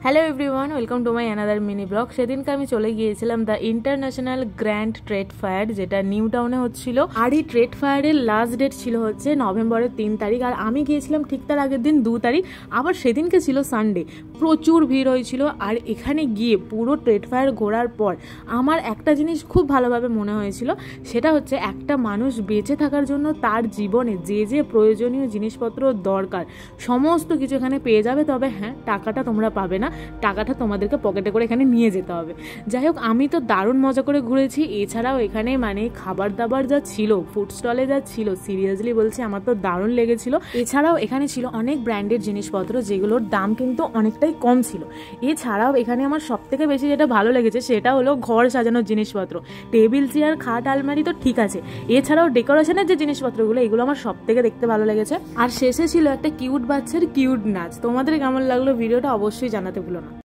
Hello everyone, welcome to my another mini blog. সেদিনকে আমি চলে গিয়েছিলাম the international grand trade fire, যেটা নিউ টাউনে হচ্ছিল। আর এই ট্রেড ফায়ারের লাস্ট ডেট ছিল হচ্ছে নভেম্বরের 3 তারিখ, আর আমি গিয়েছিলাম ঠিক তার আগের দিন 2 তারিখ। আবার সেদিনকে ছিল সানডে, প্রচুর ভিড় হয়েছিল। আর এখানে গিয়ে পুরো ট্রেড ফায়ার ঘোরার পর আমার একটা জিনিস খুব ভালোভাবে মনে হয়েছিল, সেটা হচ্ছে একটা মানুষ বেঁচে থাকার জন্য তার জীবনে যে যে প্রয়োজনীয় জিনিসপত্র দরকার সমস্ত কিছু এখানে পেয়ে যাবে। তবে হ্যাঁ, টাকাটা তোমরা পাবে না, টাকাটা তোমাদেরকে পকেটে করে এখানে নিয়ে যেতে হবে। যাই হোক, আমি তো দারুণ মজা করে ঘুরেছি। এছাড়াও এখানে খাবার দাবার যা ছিল, ফুড স্টলে যা ছিল, সিরিয়াসলি বলছি আমার তো দারুণ লেগেছিল। এছাড়াও এখানে ছিল অনেক ব্র্যান্ডেড জিনিসপত্র, যেগুলোর দাম কিন্তু অনেকটাই কম ছিল। এছাড়াও এখানে আমার সব থেকে বেশি যেটা ভালো লেগেছে সেটা হলো ঘর সাজানোর জিনিসপত্র। টেবিল চেয়ার খাট আলমারি তো ঠিক আছে, এছাড়াও ডেকোরেশনের যে জিনিসপত্রগুলো, এগুলো আমার সব থেকে দেখতে ভালো লেগেছে। আর শেষে ছিল একটা কিউট বাচ্চার কিউট নাচ। তোমাদের কেমন লাগলো ভিডিওটা অবশ্যই জানাতে ভুলো না।